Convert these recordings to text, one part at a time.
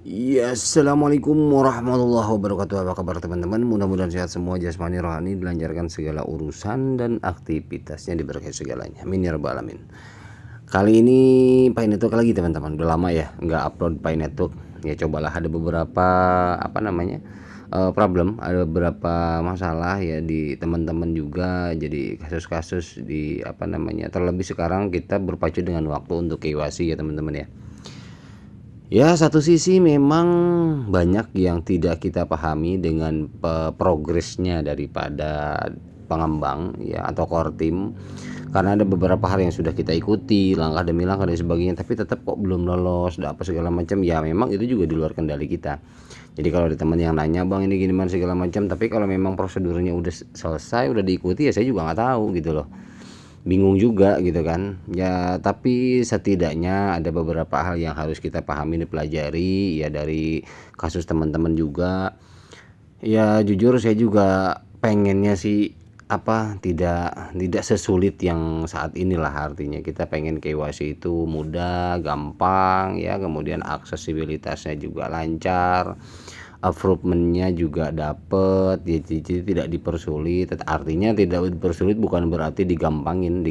Ya, assalamualaikum warahmatullahi wabarakatuh. Apa kabar teman-teman? Mudah-mudahan sehat semua, jasmani rohani dilancarkan segala urusan dan aktivitasnya diberkahi segalanya. Amin ya rabbal alamin. Kali ini Pi Network lagi teman-teman. Udah lama ya nggak upload Pi Network. Ya cobalah, ada beberapa problem, ada beberapa masalah ya di teman-teman juga. Jadi kasus-kasus di terlebih sekarang kita berpacu dengan waktu untuk KYC ya teman-teman ya. Ya, satu sisi memang banyak yang tidak kita pahami dengan progresnya daripada pengembang ya atau core team, karena ada beberapa hal yang sudah kita ikuti langkah demi langkah dan sebagainya, tapi tetap kok belum lolos, apa segala macam. Ya memang itu juga di luar kendali kita. Jadi kalau ada teman yang nanya, bang ini gimana segala macam, tapi kalau memang prosedurnya udah selesai, udah diikuti, ya saya juga nggak tahu gitu loh, bingung juga gitu kan ya. Tapi setidaknya ada beberapa hal yang harus kita pahami, dipelajari ya dari kasus teman-teman juga. Ya jujur saya juga pengennya sih tidak sesulit yang saat inilah. Artinya kita pengen KYC itu mudah, gampang ya, kemudian aksesibilitasnya juga lancar, approvementnya juga dapet ya, jadi tidak dipersulit. Artinya tidak dipersulit bukan berarti digampangin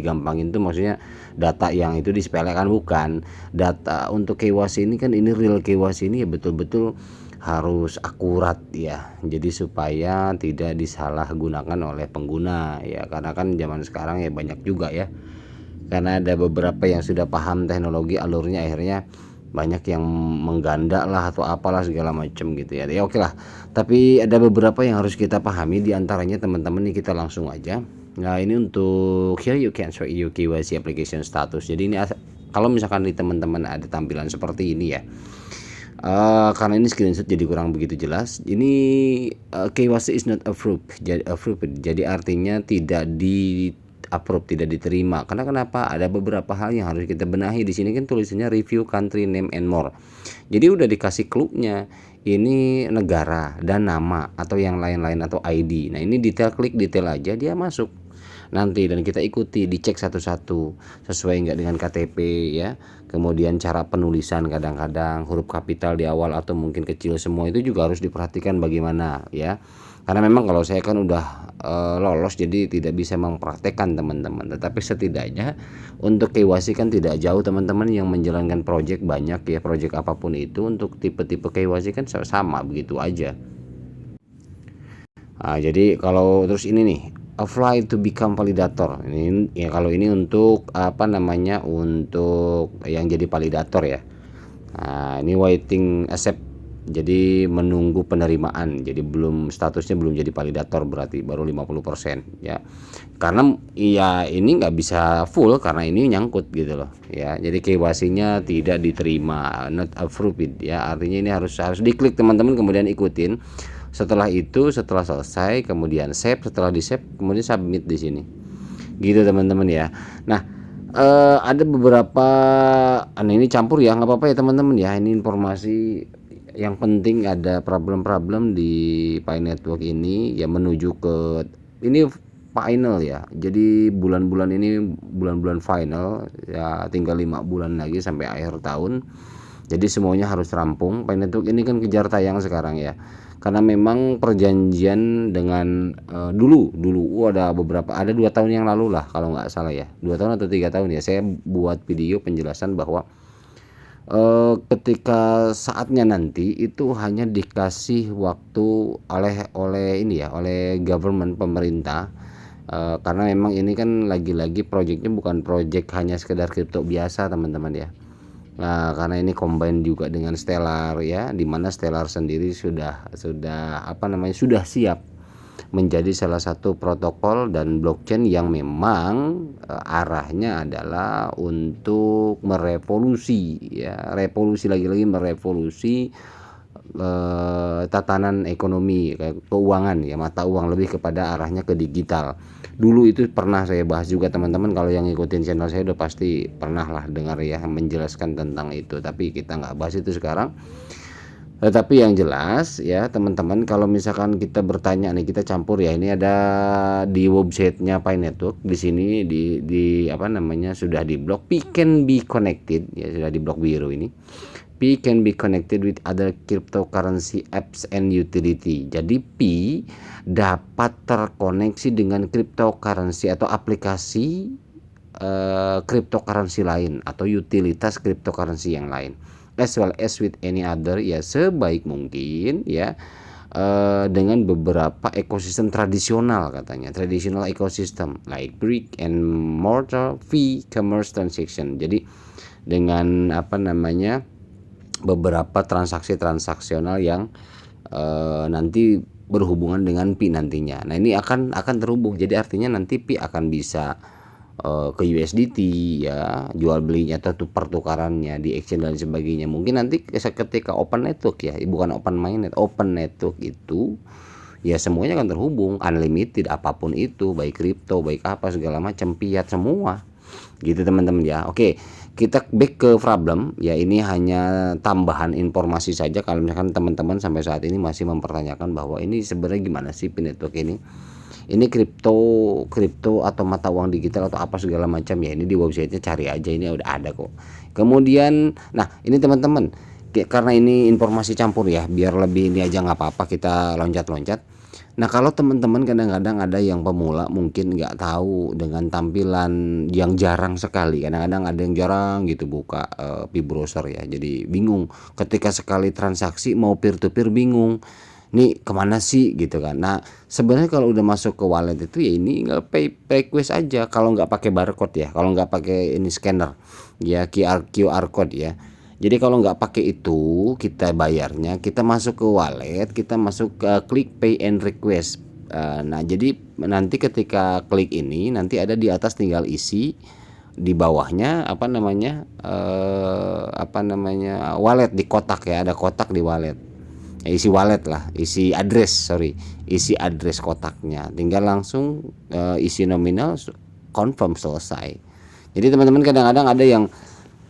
tuh maksudnya data yang itu disepelekan, bukan. Data untuk KYC ini kan, ini real KYC ini ya betul-betul harus akurat ya, jadi supaya tidak disalahgunakan oleh pengguna ya, karena kan zaman sekarang ya banyak juga ya, karena ada beberapa yang sudah paham teknologi, alurnya akhirnya banyak yang mengganda lah atau apalah segala macam gitu ya. Ya oke lah, tapi ada beberapa yang harus kita pahami, diantaranya teman-teman nih, kita langsung aja. Nah ini untuk here you can show your KYC application status. Jadi ini kalau misalkan di teman-teman ada tampilan seperti ini ya, karena ini screenshot jadi kurang begitu jelas. Ini KYC is not approved. Jadi artinya tidak di approve, tidak diterima. Karena kenapa? Ada beberapa hal yang harus kita benahi. Di sini kan tulisannya review country name and more. Jadi udah dikasih clue-nya. Ini negara dan nama atau yang lain-lain atau ID. Nah, ini detail, klik detail aja dia masuk nanti, dan kita ikuti, dicek satu-satu sesuai nggak dengan KTP ya. Kemudian cara penulisan, kadang-kadang huruf kapital di awal atau mungkin kecil semua, itu juga harus diperhatikan bagaimana ya. Karena memang kalau saya kan udah lolos, jadi tidak bisa mempraktekkan teman-teman, tetapi setidaknya untuk KYC kan tidak jauh teman-teman yang menjalankan project banyak ya, project apapun itu untuk tipe-tipe KYC kan sama begitu aja. Nah, jadi kalau terus ini nih, apply to become validator. Ini ya, kalau ini untuk untuk yang jadi validator ya. Nah, ini waiting accept. Jadi menunggu penerimaan. Jadi belum, statusnya belum jadi validator, berarti baru 50% ya. Karena ya ini nggak bisa full karena ini nyangkut gitu loh ya. Jadi KYC-nya tidak diterima, not approved ya. Artinya ini harus diklik teman-teman, kemudian ikutin. Setelah itu, setelah selesai, kemudian save, setelah di save kemudian submit di sini. Gitu teman-teman ya. Nah, ada beberapa ini campur ya, nggak apa-apa ya teman-teman ya. Ini informasi yang penting, ada problem-problem di Pi Network ini ya, menuju ke ini final ya. Jadi bulan-bulan ini bulan-bulan final ya, tinggal 5 bulan lagi sampai akhir tahun. Jadi semuanya harus rampung. Pi Network ini kan kejar tayang sekarang ya, karena memang perjanjian dengan dulu ada beberapa, ada 2 tahun yang lalu lah kalau nggak salah ya, 2 tahun atau 3 tahun ya, saya buat video penjelasan bahwa ketika saatnya nanti itu hanya dikasih waktu oleh ini ya, oleh government, pemerintah. Karena memang ini kan lagi-lagi projectnya bukan project hanya sekedar kripto biasa teman-teman ya. Nah, karena ini combine juga dengan Stellar ya, dimana Stellar sendiri sudah sudah siap menjadi salah satu protokol dan blockchain yang memang arahnya adalah untuk merevolusi ya, revolusi, lagi-lagi merevolusi tatanan ekonomi, keuangan ya, mata uang, lebih kepada arahnya ke digital. Dulu itu pernah saya bahas juga teman-teman, kalau yang ngikutin channel saya udah pasti pernah lah dengar ya menjelaskan tentang itu, tapi kita nggak bahas itu sekarang. Tetapi yang jelas ya teman-teman, kalau misalkan kita bertanya nih, kita campur ya, ini ada di websitenya Pi Network, di sini di sudah di blok, we can be connected ya, sudah di blok biru ini. Pi can be connected with other cryptocurrency apps and utility. Jadi Pi dapat terkoneksi dengan cryptocurrency atau aplikasi cryptocurrency lain atau utilitas cryptocurrency yang lain, as well as with any other, ya sebaik mungkin ya dengan beberapa ekosistem tradisional, katanya traditional ecosystem like brick and mortar fee commerce transaction. Jadi dengan beberapa transaksi transaksional yang nanti berhubungan dengan Pi nantinya. Nah ini akan terhubung, jadi artinya nanti Pi akan bisa ke USDT ya, jual belinya atau pertukarannya di exchange dan sebagainya. Mungkin nanti ketika open network ya, bukan open mainnet, open network itu ya semuanya akan terhubung, unlimited apapun itu, baik kripto, baik apa segala macam, fiat semua gitu teman-teman ya. Oke, kita back ke problem ya. Ini hanya tambahan informasi saja kalau misalkan teman-teman sampai saat ini masih mempertanyakan bahwa ini sebenarnya gimana sih Pi network ini kripto atau mata uang digital atau apa segala macam ya. Ini di websitenya cari aja, ini udah ada kok. Kemudian nah ini teman-teman, karena ini informasi campur ya, biar lebih ini aja nggak apa-apa kita loncat-loncat. Nah kalau teman-teman kadang-kadang ada yang pemula mungkin nggak tahu dengan tampilan yang jarang sekali, kadang-kadang ada yang jarang gitu buka Pi browser ya, jadi bingung ketika sekali transaksi mau peer to peer, bingung nih kemana sih gitu kan. Nah sebenarnya kalau udah masuk ke wallet itu ya ini tinggal pay request aja, kalau nggak pakai barcode ya, kalau nggak pakai ini scanner ya, QR code ya. Jadi kalau nggak pakai itu kita bayarnya, kita masuk ke wallet, kita masuk ke klik pay and request. Nah jadi nanti ketika klik ini nanti ada di atas, tinggal isi di bawahnya wallet di kotak ya, ada kotak di wallet. Isi wallet lah, isi address kotaknya, tinggal langsung isi nominal, confirm, selesai. Jadi teman-teman kadang-kadang ada yang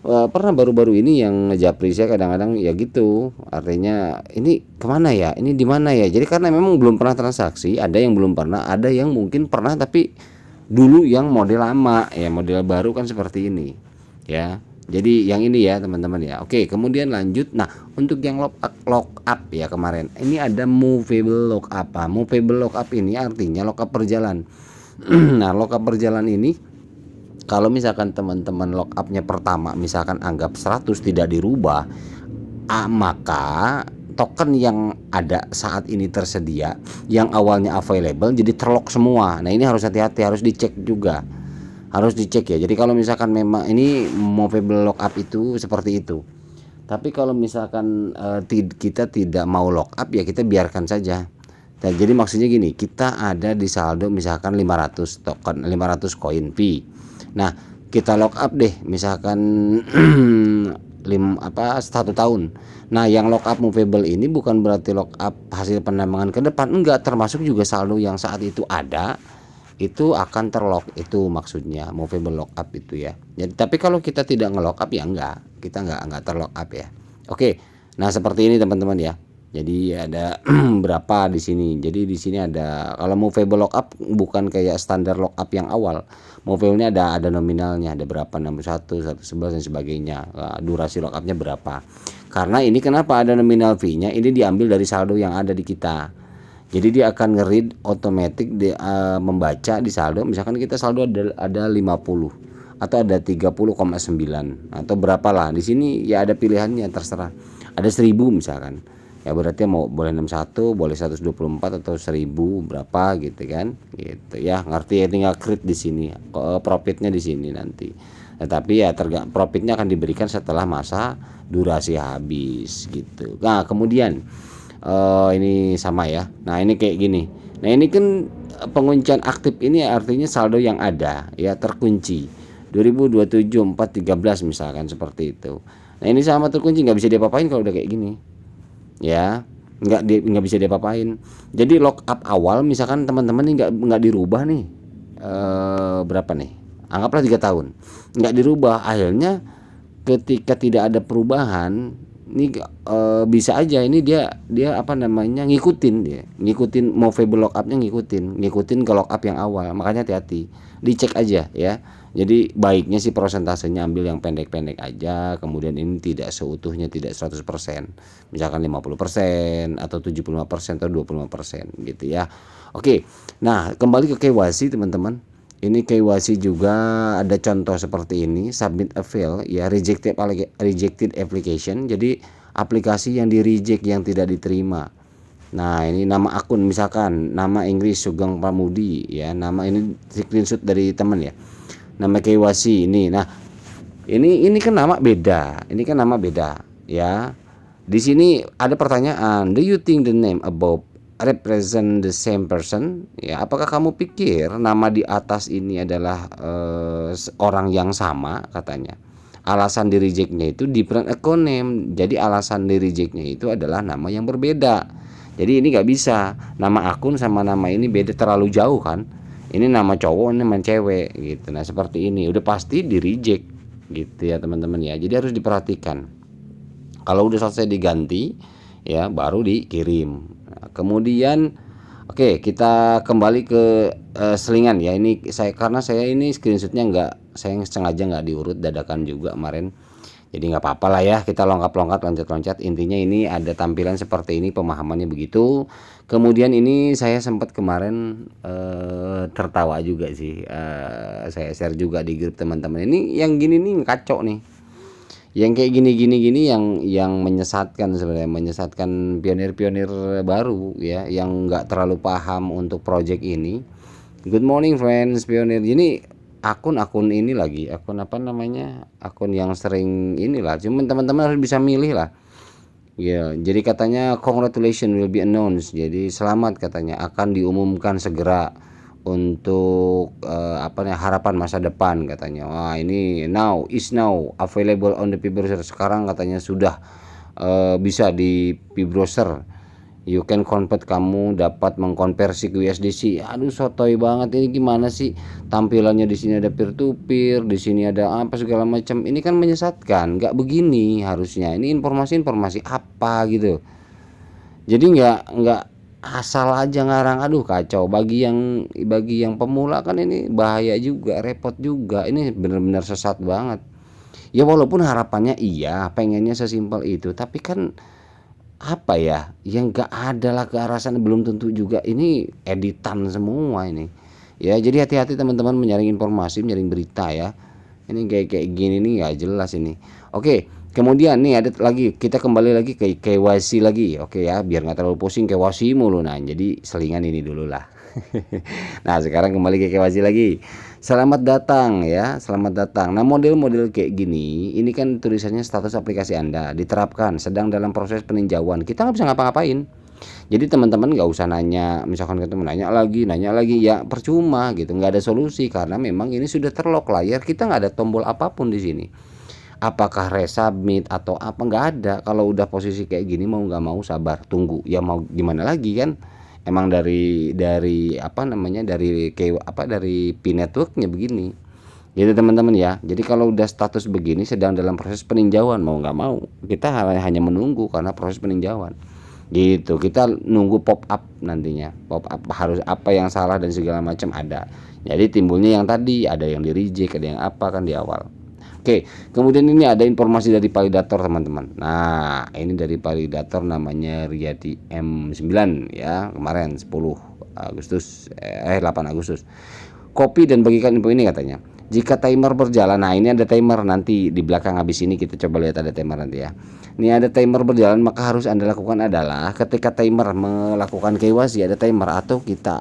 pernah baru-baru ini yang ngejapri saya kadang-kadang ya gitu, artinya ini kemana ya, ini di mana ya. Jadi karena memang belum pernah transaksi, ada yang belum pernah, ada yang mungkin pernah tapi dulu yang model lama ya, model baru kan seperti ini ya. Jadi yang ini ya teman-teman ya. Oke, kemudian lanjut. Nah untuk yang lock up ya kemarin, ini ada movable lock up. Movable lock up ini artinya lock up berjalan. Nah lock up berjalan ini kalau misalkan teman-teman lock upnya pertama misalkan anggap 100 tidak dirubah, maka token yang ada saat ini tersedia yang awalnya available jadi terlock semua. Nah ini harus hati-hati, harus dicek juga, harus dicek ya. Jadi kalau misalkan memang ini movable lock up itu seperti itu, tapi kalau misalkan kita tidak mau lock up ya kita biarkan saja. Nah, jadi maksudnya gini, kita ada di saldo misalkan 500 token, 500 koin Pi. Nah kita lock up deh misalkan 1 tahun. Nah yang lock up movable ini bukan berarti lock up hasil penambangan ke depan, enggak, termasuk juga saldo yang saat itu ada itu akan terlock, itu maksudnya movable lock up itu ya. Jadi tapi kalau kita tidak ngelock up ya enggak, kita enggak terlock up ya. Oke. Nah seperti ini teman-teman ya. Jadi ada berapa di sini. Jadi di sini ada, kalau movable lock up bukan kayak standar lock up yang awal. Movable-nya ada nominalnya, ada berapa, 61, 111 dan sebagainya. Durasi lock up-nya berapa. Karena ini kenapa ada nominal fee-nya? Ini diambil dari saldo yang ada di kita. Jadi dia akan nge-read otomatis, membaca di saldo. Misalkan kita saldo ada 50 atau ada 30,9 atau berapa lah. Di sini ya ada pilihannya, terserah. Ada 1000 misalkan. Ya berarti mau boleh 61, boleh 124 atau 1000 berapa gitu kan. Gitu ya. Ngerti ya, tinggal create di sini. Profitnya di sini nanti. Tetapi ya profitnya akan diberikan setelah masa durasi habis gitu. Nah, kemudian ini sama ya. Nah, ini kayak gini. Nah, ini kan penguncian aktif ini artinya saldo yang ada ya terkunci. 2027 413 misalkan seperti itu. Nah, ini sama terkunci, nggak bisa diapa-apain kalau udah kayak gini. Ya, nggak bisa diapa-apain. Jadi lock up awal misalkan teman-teman ini nggak dirubah nih. Berapa nih? Anggaplah 3 tahun. Nggak dirubah, akhirnya ketika tidak ada perubahan ini bisa aja ini dia ngikutin movable lock upnya, ngikutin ke lock up yang awal. Makanya hati-hati, dicek aja ya. Jadi baiknya sih prosentasenya ambil yang pendek-pendek aja, kemudian ini tidak seutuhnya, tidak 100%. Misalkan 50% atau 75% atau 25% gitu ya. Oke. Nah, kembali ke KYC teman-teman. Ini KYC juga ada contoh seperti ini, submit a fail ya, rejected application. Jadi aplikasi yang di reject, yang tidak diterima. Nah, ini nama akun, misalkan nama Inggris Sugeng Pramudi ya, nama ini screenshot dari teman ya. Nama KYC ini. Nah, ini kan nama beda. Ini kan nama beda ya. Di sini ada pertanyaan, do you think the name above represent the same person? Ya, apakah kamu pikir nama di atas ini adalah orang yang sama katanya. Alasan di rejectnya itu different account name. Jadi alasan di rejectnya itu adalah nama yang berbeda. Jadi ini nggak bisa. Nama akun sama nama ini beda, terlalu jauh kan. Ini nama cowok, ini nama cewek gitu. Nah, seperti ini udah pasti di reject gitu ya teman-teman ya. Jadi harus diperhatikan. Kalau udah selesai diganti ya baru dikirim. Nah, kemudian oke, kita kembali ke selingan ya. Ini karena saya ini screenshotnya saya sengaja nggak diurut dadakan juga kemarin. Jadi nggak apa-apa lah ya, kita longkap-longkap, loncat-loncat. Intinya ini ada tampilan seperti ini, pemahamannya begitu. Kemudian ini saya sempat kemarin tertawa juga sih, saya share juga di grup teman-teman. Ini yang gini nih kacau nih, yang kayak gini yang menyesatkan sebenarnya, menyesatkan pionir-pionir baru ya, yang nggak terlalu paham untuk project ini. Good morning friends pionir. Ini akun ini lagi, akun apa namanya, akun yang sering inilah, cuman teman-teman harus bisa milih lah ya. Jadi katanya congratulations will be announced, jadi selamat katanya akan diumumkan segera untuk harapan masa depan katanya. Wah, ini now available on the P-browser, sekarang katanya sudah bisa di P-browser. You can convert, kamu dapat mengkonversi ke USDC. Aduh, sotoy banget ini, gimana sih tampilannya? Di sini ada peer to peer, di sini ada apa segala macam. Ini kan menyesatkan, nggak begini harusnya. Ini informasi apa gitu. Jadi nggak asal aja ngarang. Aduh, kacau. Bagi yang pemula kan ini bahaya juga, repot juga. Ini benar-benar sesat banget. Ya walaupun harapannya iya, pengennya sesimpel itu, tapi kan apa ya, yang gak ada lah ke arah sana, belum tentu juga. Ini editan semua ini ya. Jadi hati-hati teman-teman menyaring informasi, menyaring berita ya. Ini kayak gini nih nggak jelas ini. Oke, kemudian nih ada lagi, kita kembali lagi ke KYC lagi. Oke ya, biar nggak terlalu pusing KYC mulu. Nah, jadi selingan ini dulu lah. Nah, sekarang kembali ke KYC lagi. Selamat datang ya, selamat datang. Nah, model-model kayak gini, ini kan tulisannya status aplikasi Anda diterapkan sedang dalam proses peninjauan. Kita nggak bisa ngapa-ngapain. Jadi teman-teman nggak usah nanya, misalkan ketemu nanya lagi ya, percuma gitu, nggak ada solusi karena memang ini sudah terlock layar, kita nggak ada tombol apapun di sini. Apakah resubmit atau apa, nggak ada. Kalau udah posisi kayak gini mau nggak mau sabar, tunggu ya, mau gimana lagi kan. Emang dari apa namanya, dari P networknya begini gitu teman-teman ya. Jadi kalau udah status begini sedang dalam proses peninjauan, mau nggak mau kita hanya menunggu karena proses peninjauan gitu. Kita nunggu pop up, nantinya pop up harus apa yang salah dan segala macam ada. Jadi timbulnya yang tadi ada yang di reject, ada yang apa kan di awal. Oke, kemudian ini ada informasi dari validator teman-teman. Nah, ini dari validator namanya Riyadi M9 ya, kemarin 10 Agustus 8 Agustus. Copy dan bagikan info ini katanya. Jika timer berjalan, nah ini ada timer, nanti di belakang habis ini kita coba lihat ada timer nanti ya. Ini ada timer berjalan, maka harus Anda lakukan adalah ketika timer melakukan KYC ada timer, atau kita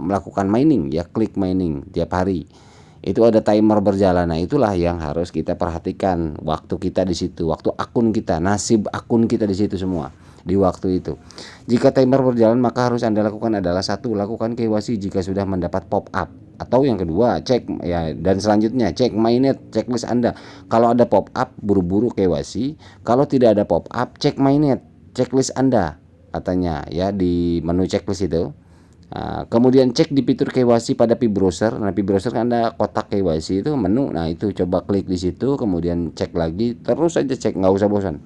melakukan mining ya, klik mining tiap hari. Itu ada timer berjalan. Nah, itulah yang harus kita perhatikan. Waktu kita di situ, waktu akun kita, nasib akun kita di situ semua di waktu itu. Jika timer berjalan, maka harus Anda lakukan adalah satu, lakukan KYC jika sudah mendapat pop up, atau yang kedua cek ya, dan selanjutnya cek mainnet, checklist Anda. Kalau ada pop up, buru-buru KYC. Kalau tidak ada pop up, cek mainnet, checklist Anda katanya ya, di menu checklist itu. Nah, kemudian cek di fitur KYC pada P-browser. Nah, P-browser kan ada kotak KYC itu menu. Nah, itu coba klik di situ, kemudian cek lagi, terus aja cek, nggak usah bosan.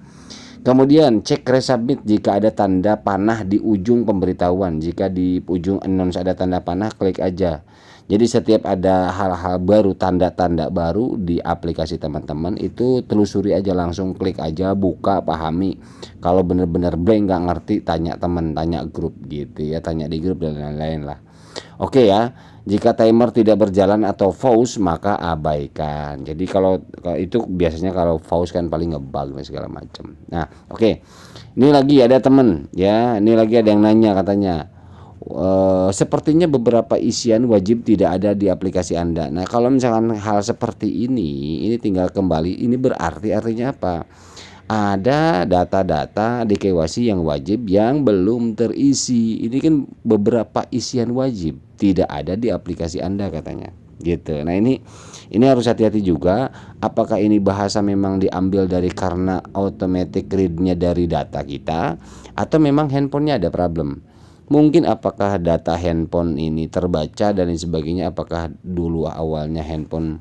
Kemudian cek resubmit jika ada tanda panah di ujung pemberitahuan. Jika di ujung announce ada tanda panah, klik aja. Jadi setiap ada hal-hal baru, tanda-tanda baru di aplikasi teman-teman itu telusuri aja, langsung klik aja, buka, pahami. Kalau bener-bener blank nggak ngerti, tanya teman, tanya grup gitu ya, tanya di grup dan lain-lain lah. Oke ya, jika timer tidak berjalan atau pause maka abaikan. Jadi kalau itu biasanya kalau pause kan paling ngebug dan segala macam. Nah, oke. Ini lagi ada temen ya, ini lagi ada yang nanya katanya. Sepertinya beberapa isian wajib tidak ada di aplikasi Anda. Nah, kalau misalkan hal seperti ini tinggal kembali. Ini berarti artinya apa? Ada data-data di KYC yang wajib yang belum terisi. Ini kan beberapa isian wajib tidak ada di aplikasi Anda katanya. Gitu. Nah, ini harus hati-hati juga. Apakah ini bahasa memang diambil dari karena automatic read-nya dari data kita, atau memang handphonenya ada problem? Mungkin apakah data handphone ini terbaca dan lain sebagainya, apakah dulu awalnya handphone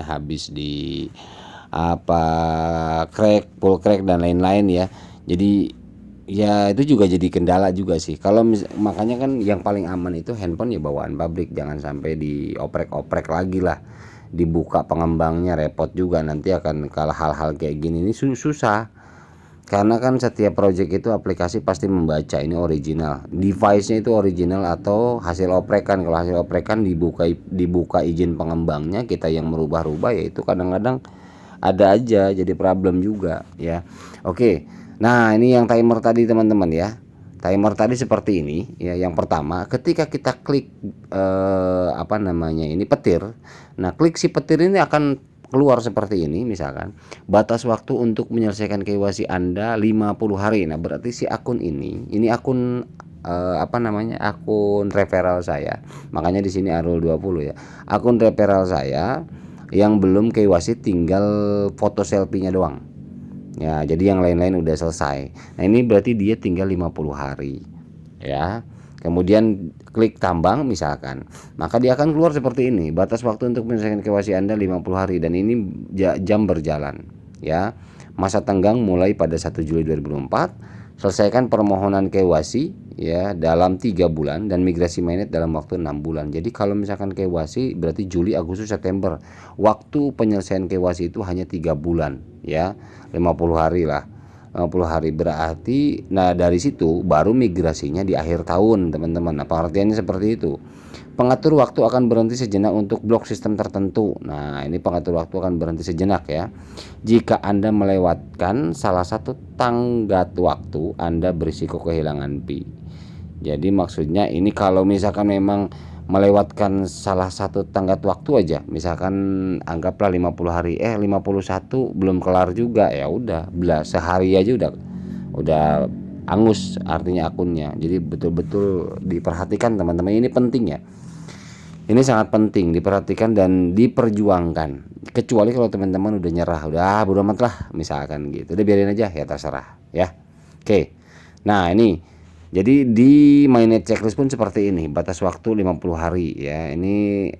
habis di crack, full crack dan lain-lain ya. Jadi ya itu juga jadi kendala juga sih. Kalau makanya kan yang paling aman itu handphone ya bawaan pabrik, jangan sampai dioprek-oprek lagi lah. Dibuka pengembangnya repot juga, nanti akan kalau hal-hal kayak gini ini susah. Karena kan setiap project itu aplikasi pasti membaca ini original, device-nya itu original atau hasil oprekan. Kalau hasil oprekan dibuka izin pengembangnya, kita yang merubah-rubah ya itu kadang-kadang ada aja jadi problem juga ya. Oke. Nah, ini yang timer tadi teman-teman ya. Timer tadi seperti ini ya. Yang pertama, ketika kita klik ini petir. Nah, klik si petir ini akan keluar seperti ini, misalkan batas waktu untuk menyelesaikan KYC Anda 50 hari. Nah, berarti si akun ini akun akun referral saya. Makanya di sini Arul 20 ya. Akun referral saya yang belum KYC tinggal foto selfie-nya doang. Ya, jadi yang lain-lain udah selesai. Nah, ini berarti dia tinggal 50 hari. Ya. Kemudian klik tambang misalkan, maka dia akan keluar seperti ini. Batas waktu untuk menyelesaikan KYC Anda 50 hari dan ini jam berjalan ya. Masa tenggang mulai pada 1 Juli 2004. Selesaikan permohonan KYC ya dalam 3 bulan dan migrasi mainnet dalam waktu 6 bulan. Jadi kalau misalkan KYC berarti Juli, Agustus, September. Waktu penyelesaian KYC itu hanya 3 bulan ya. 50 hari lah. 50 hari berarti, nah dari situ baru migrasinya di akhir tahun teman-teman. Nah, pengertiannya seperti itu. Pengatur waktu akan berhenti sejenak untuk blok sistem tertentu. Nah, ini pengatur waktu akan berhenti sejenak ya. Jika Anda melewatkan salah satu tenggat waktu, Anda berisiko kehilangan PI. Jadi maksudnya ini kalau misalkan memang melewatkan salah satu tenggat waktu aja, misalkan anggaplah 50 hari 51 belum kelar juga, ya udah sehari aja udah angus artinya akunnya. Jadi betul-betul diperhatikan teman-teman, ini penting ya. Ini sangat penting diperhatikan dan diperjuangkan. Kecuali kalau teman-teman udah nyerah, udah bodo amat lah misalkan gitu, udah biarin aja ya, terserah ya. Oke. Nah, ini jadi di mainnet checklist pun seperti ini, batas waktu 50 hari ya. Ini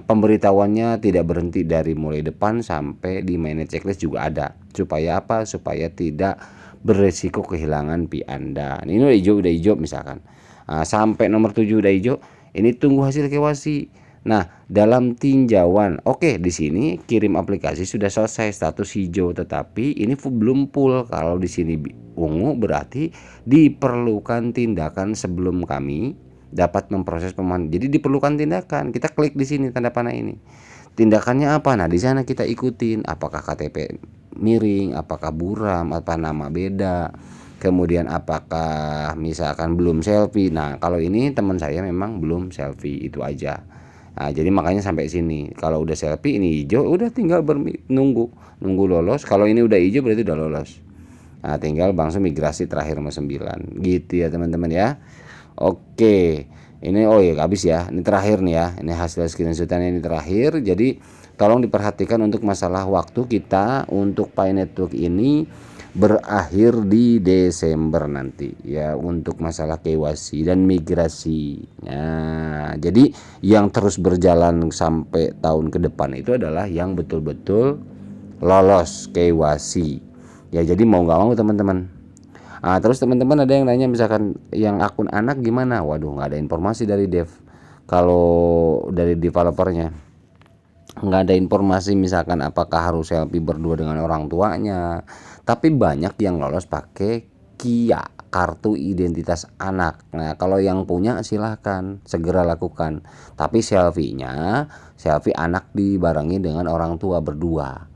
pemberitahuannya tidak berhenti dari mulai depan sampai di mainnet checklist juga ada. Supaya apa? Supaya tidak beresiko kehilangan PI Anda. Ini udah hijau misalkan. Nah, sampai nomor 7 udah hijau, ini tunggu hasil KYC. Nah, dalam tinjauan, oke, di sini kirim aplikasi sudah selesai, status hijau, tetapi ini belum full. Kalau di sini ungu berarti diperlukan tindakan sebelum kami dapat memproses pemohonan. Jadi diperlukan tindakan. Kita klik di sini tanda panah ini. Tindakannya apa? Nah, di sana kita ikutin apakah KTP miring, apakah buram, apa nama beda. Kemudian apakah misalkan belum selfie. Nah, kalau ini teman saya memang belum selfie, itu aja. Nah, jadi makanya sampai sini. Kalau udah selfie ini hijau, udah tinggal nunggu lolos. Kalau ini udah hijau berarti udah lolos. Nah, tinggal langsung migrasi terakhir nomor 9. Gitu ya teman-teman ya. Oke. Ini habis ya. Ini terakhir nih ya. Ini hasil screenshotannya ini terakhir. Jadi tolong diperhatikan untuk masalah waktu kita untuk Pi Network ini berakhir di Desember nanti ya, untuk masalah KYC dan migrasi. Nah, jadi yang terus berjalan sampai tahun ke depan itu adalah yang betul-betul lolos KYC ya. Jadi mau nggak mau teman-teman, Terus teman-teman ada yang nanya misalkan yang akun anak gimana? Waduh, nggak ada informasi dari dev. Kalau dari developernya nggak ada informasi misalkan apakah harus selfie berdua dengan orang tuanya. Tapi banyak yang lolos pakai KIA, kartu identitas anak. Nah, kalau yang punya silahkan segera lakukan. Tapi selfie-nya, selfie anak dibarengi dengan orang tua berdua.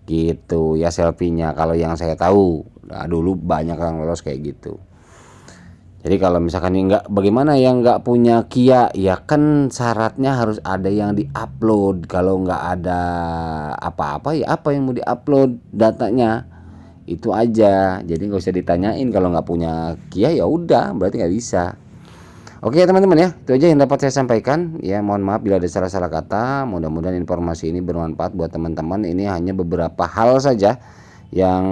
Gitu ya selfie-nya kalau yang saya tahu. Nah, dulu banyak yang lolos kayak gitu. Jadi kalau misalkan nggak, bagaimana yang nggak punya Kia, ya kan syaratnya harus ada yang diupload. Kalau nggak ada apa-apa, ya apa yang mau diupload datanya, itu aja. Jadi nggak usah ditanyain, kalau nggak punya Kia ya udah berarti nggak bisa. Oke ya teman-teman ya, itu aja yang dapat saya sampaikan ya. Mohon maaf bila ada salah-salah kata. Mudah-mudahan informasi ini bermanfaat buat teman-teman. Ini hanya beberapa hal saja yang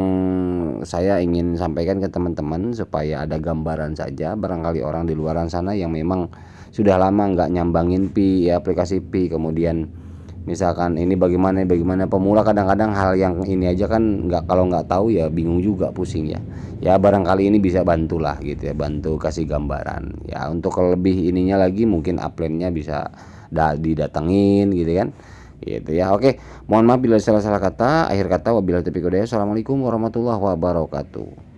saya ingin sampaikan ke teman-teman supaya ada gambaran saja. Barangkali orang di luaran sana yang memang sudah lama nggak nyambangin Pi ya, aplikasi Pi, kemudian misalkan ini bagaimana pemula, kadang-kadang hal yang ini aja kan nggak, kalau nggak tahu ya bingung juga, pusing ya. Ya barangkali ini bisa bantulah gitu ya, bantu kasih gambaran ya. Untuk lebih ininya lagi mungkin upline-nya bisa didatengin gitu kan, gitu ya. Oke, mohon maaf bila salah-salah kata. Akhir kata wabillahi taufiq wal hidayah. Assalamualaikum warahmatullahi wabarakatuh.